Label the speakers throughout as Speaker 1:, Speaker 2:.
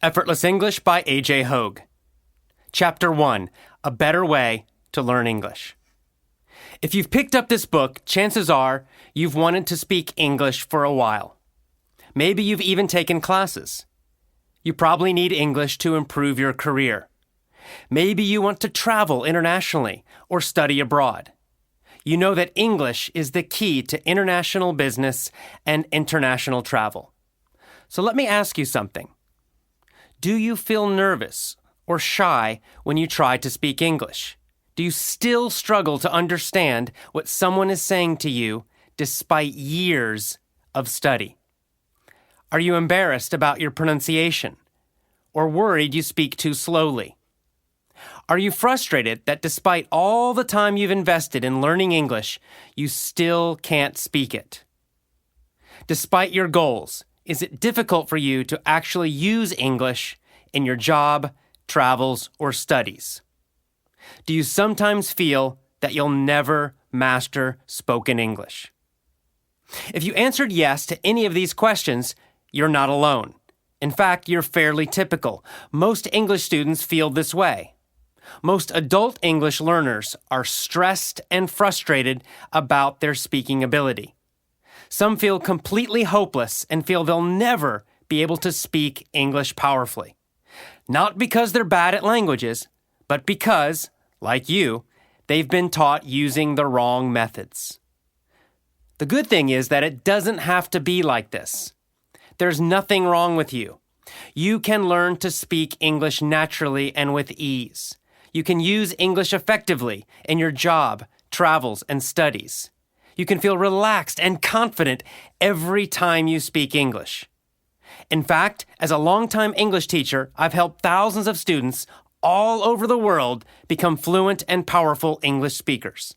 Speaker 1: Effortless English by A.J. Hogue. Chapter 1, A Better Way to Learn English. If you've picked up this book, chances are you've wanted to speak English for a while. Maybe you've even taken classes. You probably need English to improve your career. Maybe you want to travel internationally or study abroad. You know that English is the key to international business and international travel. So let me ask you something. Do you feel nervous or shy when you try to speak English? Do you still struggle to understand what someone is saying to you despite years of study? Are you embarrassed about your pronunciation or worried you speak too slowly? Are you frustrated that despite all the time you've invested in learning English, you still can't speak it? Despite your goals, is it difficult for you to actually use English in your job, travels, or studies? Do you sometimes feel that you'll never master spoken English? If you answered yes to any of these questions, you're not alone. In fact, you're fairly typical. Most English students feel this way. Most adult English learners are stressed and frustrated about their speaking ability. Some feel completely hopeless and feel they'll never be able to speak English powerfully. Not because they're bad at languages, but because, like you, they've been taught using the wrong methods. The good thing is that it doesn't have to be like this. There's nothing wrong with you. You can learn to speak English naturally and with ease. You can use English effectively in your job, travels, and studies. You can feel relaxed and confident every time you speak English. In fact, as a longtime English teacher, I've helped thousands of students all over the world become fluent and powerful English speakers.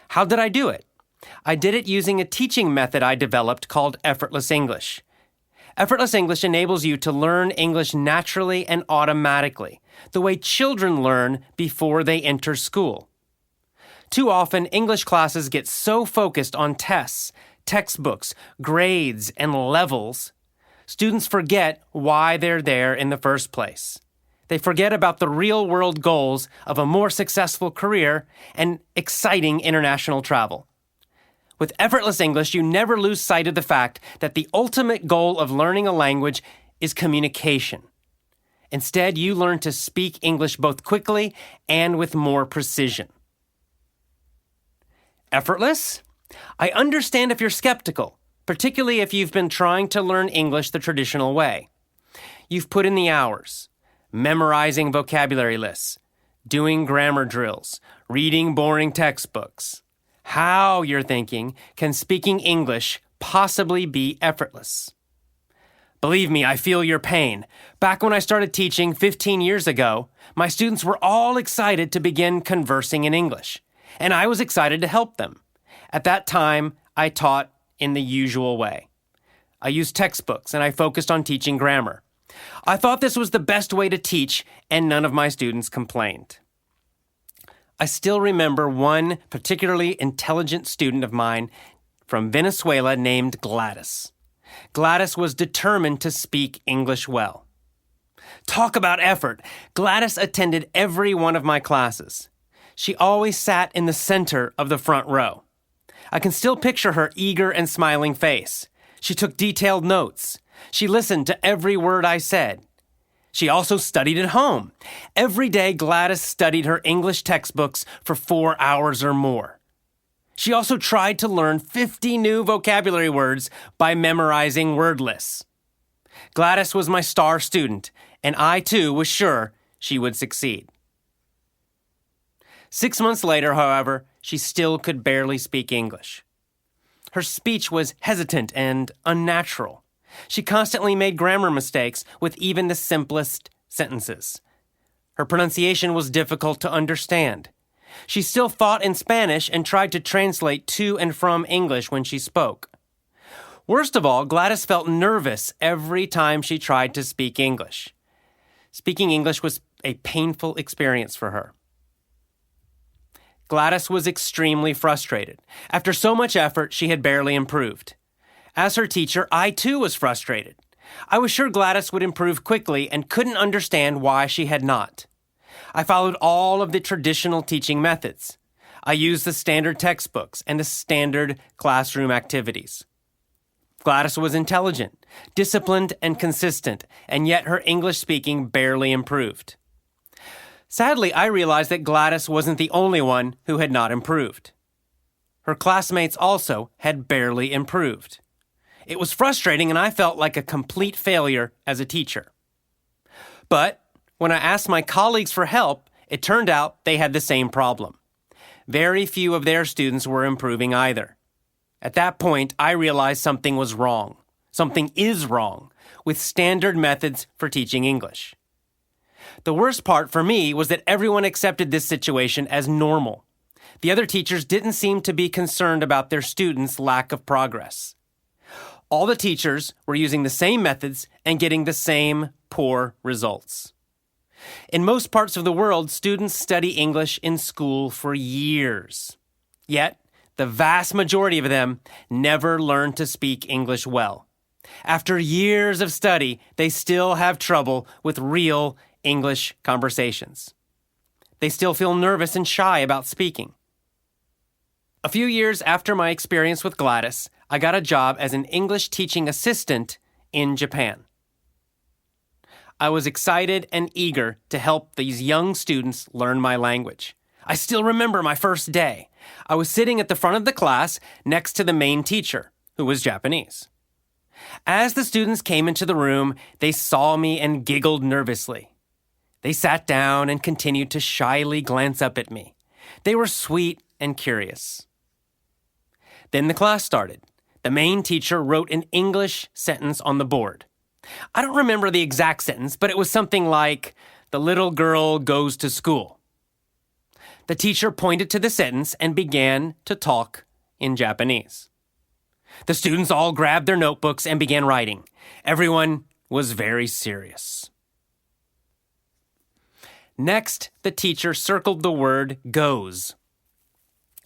Speaker 1: How did I do it? I did it using a teaching method I developed called Effortless English. Effortless English enables you to learn English naturally and automatically, the way children learn before they enter school. Too often, English classes get so focused on tests, textbooks, grades, and levels, students forget why they're there in the first place. They forget about the real-world goals of a more successful career and exciting international travel. With Effortless English, you never lose sight of the fact that the ultimate goal of learning a language is communication. Instead, you learn to speak English both quickly and with more precision. Effortless? I understand if you're skeptical, particularly if you've been trying to learn English the traditional way. You've put in the hours, memorizing vocabulary lists, doing grammar drills, reading boring textbooks. How, you're thinking, can speaking English possibly be effortless? Believe me, I feel your pain. Back when I started teaching 15 years ago, my students were all excited to begin conversing in English, and I was excited to help them. At that time, I taught in the usual way. I used textbooks and I focused on teaching grammar. I thought this was the best way to teach, and none of my students complained. I still remember one particularly intelligent student of mine from Venezuela named Gladys. Gladys was determined to speak English well. Talk about effort! Gladys attended every one of my classes. She always sat in the center of the front row. I can still picture her eager and smiling face. She took detailed notes. She listened to every word I said. She also studied at home. Every day, Gladys studied her English textbooks for 4 hours or more. She also tried to learn 50 new vocabulary words by memorizing word lists. Gladys was my star student, and I too was sure she would succeed. 6 months later, however, she still could barely speak English. Her speech was hesitant and unnatural. She constantly made grammar mistakes with even the simplest sentences. Her pronunciation was difficult to understand. She still thought in Spanish and tried to translate to and from English when she spoke. Worst of all, Gladys felt nervous every time she tried to speak English. Speaking English was a painful experience for her. Gladys was extremely frustrated. After so much effort, she had barely improved. As her teacher, I too was frustrated. I was sure Gladys would improve quickly and couldn't understand why she had not. I followed all of the traditional teaching methods. I used the standard textbooks and the standard classroom activities. Gladys was intelligent, disciplined, and consistent, and yet her English speaking barely improved. Sadly, I realized that Gladys wasn't the only one who had not improved. Her classmates also had barely improved. It was frustrating, and I felt like a complete failure as a teacher. But when I asked my colleagues for help, it turned out they had the same problem. Very few of their students were improving either. At that point, I realized something was wrong. Something is wrong with standard methods for teaching English. The worst part for me was that everyone accepted this situation as normal. The other teachers didn't seem to be concerned about their students' lack of progress. All the teachers were using the same methods and getting the same poor results. In most parts of the world, students study English in school for years. Yet, the vast majority of them never learn to speak English well. After years of study, they still have trouble with real English conversations. They still feel nervous and shy about speaking. A few years after my experience with Gladys, I got a job as an English teaching assistant in Japan. I was excited and eager to help these young students learn my language. I still remember my first day. I was sitting at the front of the class next to the main teacher, who was Japanese. As the students came into the room, they saw me and giggled nervously. They sat down and continued to shyly glance up at me. They were sweet and curious. Then the class started. The main teacher wrote an English sentence on the board. I don't remember the exact sentence, but it was something like, "The little girl goes to school." The teacher pointed to the sentence and began to talk in Japanese. The students all grabbed their notebooks and began writing. Everyone was very serious. Next, the teacher circled the word goes.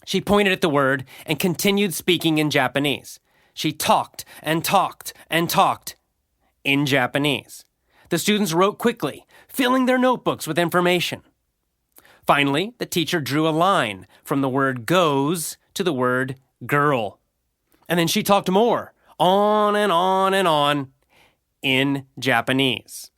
Speaker 1: She pointed at the word and continued speaking in Japanese. She talked and talked and talked in Japanese. The students wrote quickly, filling their notebooks with information. Finally, the teacher drew a line from the word goes to the word girl. And then she talked more, on and on and on, in Japanese.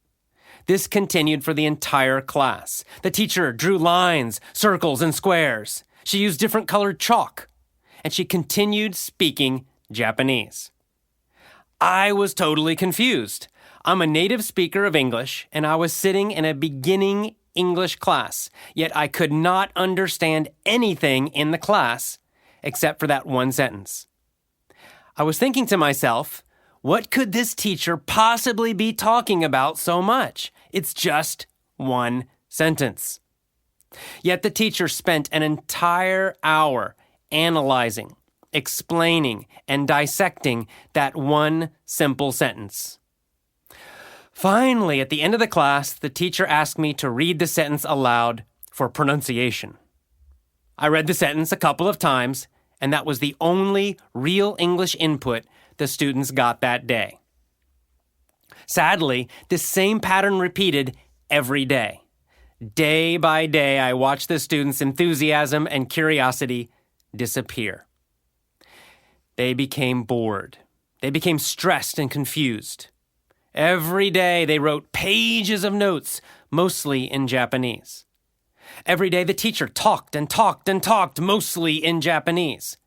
Speaker 1: This continued for the entire class. The teacher drew lines, circles, and squares. She used different colored chalk, and she continued speaking Japanese. I was totally confused. I'm a native speaker of English, and I was sitting in a beginning English class, yet I could not understand anything in the class except for that one sentence. I was thinking to myself, what could this teacher possibly be talking about so much? It's just one sentence. Yet the teacher spent an entire hour analyzing, explaining, and dissecting that one simple sentence. Finally, at the end of the class, the teacher asked me to read the sentence aloud for pronunciation. I read the sentence a couple of times, and that was the only real English input the students got that day. Sadly, this same pattern repeated every day. Day by day, I watched the students' enthusiasm and curiosity disappear. They became bored. They became stressed and confused. Every day, they wrote pages of notes, mostly in Japanese. Every day, the teacher talked and talked and talked, mostly in Japanese.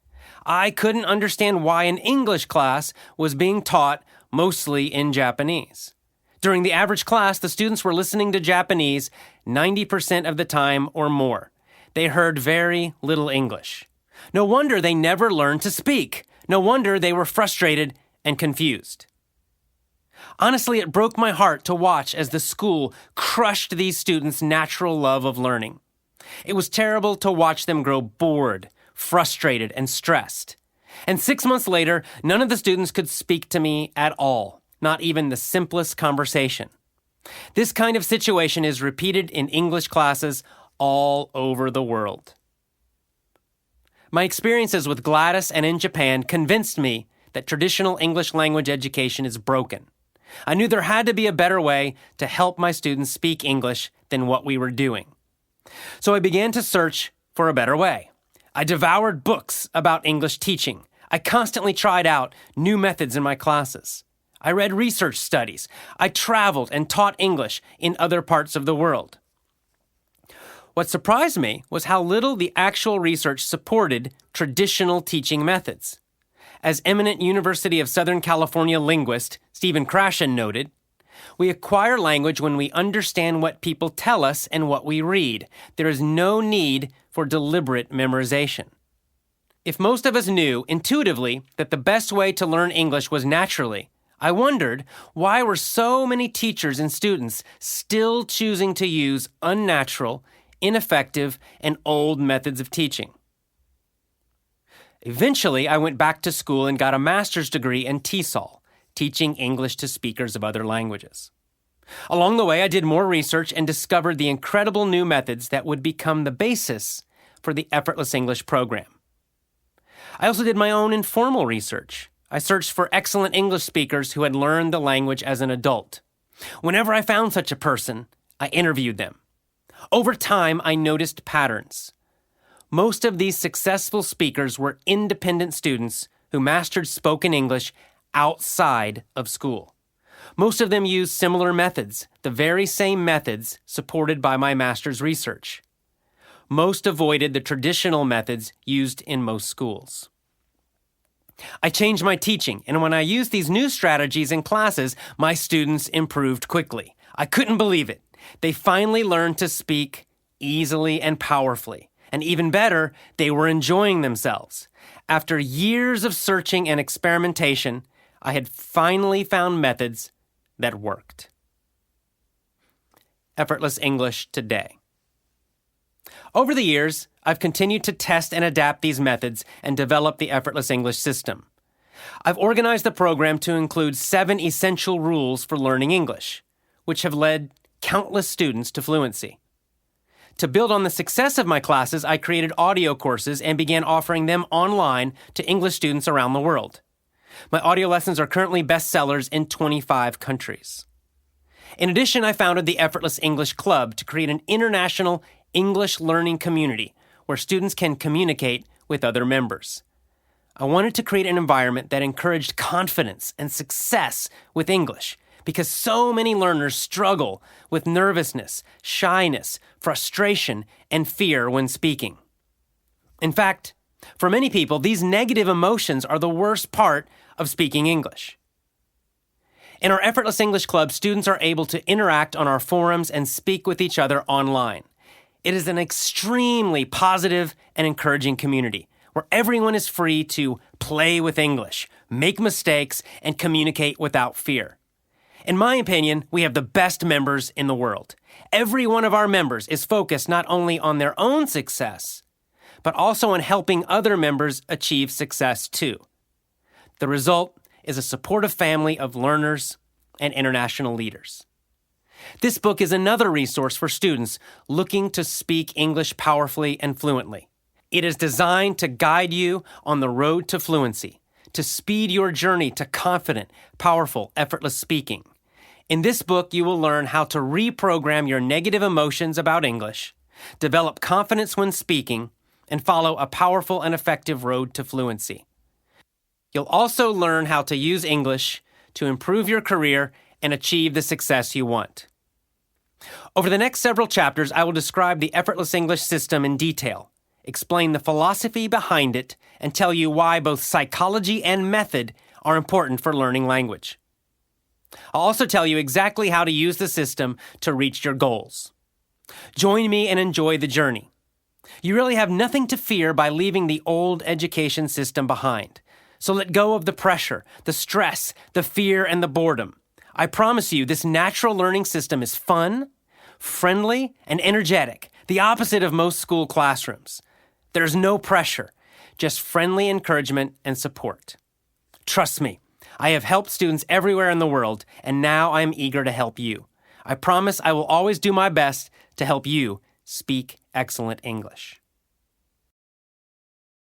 Speaker 1: I couldn't understand why an English class was being taught mostly in Japanese. During the average class, the students were listening to Japanese 90% of the time or more. They heard very little English. No wonder they never learned to speak. No wonder they were frustrated and confused. Honestly, it broke my heart to watch as the school crushed these students' natural love of learning. It was terrible to watch them grow bored, frustrated, and stressed. And 6 months later, none of the students could speak to me at all, not even the simplest conversation. This kind of situation is repeated in English classes all over the world. My experiences with Gladys and in Japan convinced me that traditional English language education is broken. I knew there had to be a better way to help my students speak English than what we were doing. So I began to search for a better way. I devoured books about English teaching. I constantly tried out new methods in my classes. I read research studies. I traveled and taught English in other parts of the world. What surprised me was how little the actual research supported traditional teaching methods. As eminent University of Southern California linguist Stephen Krashen noted, we acquire language when we understand what people tell us and what we read. There is no need for deliberate memorization. If most of us knew intuitively that the best way to learn English was naturally, I wondered why were so many teachers and students still choosing to use unnatural, ineffective, and old methods of teaching. Eventually, I went back to school and got a master's degree in TESOL, teaching English to speakers of other languages. Along the way, I did more research and discovered the incredible new methods that would become the basis for the Effortless English program. I also did my own informal research. I searched for excellent English speakers who had learned the language as an adult. Whenever I found such a person, I interviewed them. Over time, I noticed patterns. Most of these successful speakers were independent students who mastered spoken English outside of school. Most of them used similar methods, the very same methods supported by my master's research. Most avoided the traditional methods used in most schools. I changed my teaching, and when I used these new strategies in classes, my students improved quickly. I couldn't believe it. They finally learned to speak easily and powerfully. And even better, they were enjoying themselves. After years of searching and experimentation, I had finally found methods that worked. Effortless English today. Over the years, I've continued to test and adapt these methods and develop the Effortless English system. I've organized the program to include 7 essential rules for learning English, which have led countless students to fluency. To build on the success of my classes, I created audio courses and began offering them online to English students around the world. My audio lessons are currently bestsellers in 25 countries. In addition, I founded the Effortless English Club to create an international English learning community where students can communicate with other members. I wanted to create an environment that encouraged confidence and success with English because so many learners struggle with nervousness, shyness, frustration, and fear when speaking. In fact, for many people, these negative emotions are the worst part of speaking English. In our Effortless English Club, students are able to interact on our forums and speak with each other online. It is an extremely positive and encouraging community where everyone is free to play with English, make mistakes, and communicate without fear. In my opinion, we have the best members in the world. Every one of our members is focused not only on their own success, but also on helping other members achieve success too. The result is a supportive family of learners and international leaders. This book is another resource for students looking to speak English powerfully and fluently. It is designed to guide you on the road to fluency, to speed your journey to confident, powerful, effortless speaking. In this book, you will learn how to reprogram your negative emotions about English, develop confidence when speaking, and follow a powerful and effective road to fluency. You'll also learn how to use English to improve your career and achieve the success you want. Over the next several chapters, I will describe the Effortless English system in detail, explain the philosophy behind it, and tell you why both psychology and method are important for learning language. I'll also tell you exactly how to use the system to reach your goals. Join me and enjoy the journey. You really have nothing to fear by leaving the old education system behind. So let go of the pressure, the stress, the fear, and the boredom. I promise you, this natural learning system is fun, friendly, and energetic, the opposite of most school classrooms. There's no pressure, just friendly encouragement and support. Trust me, I have helped students everywhere in the world, and now I am eager to help you. I promise I will always do my best to help you speak excellent English.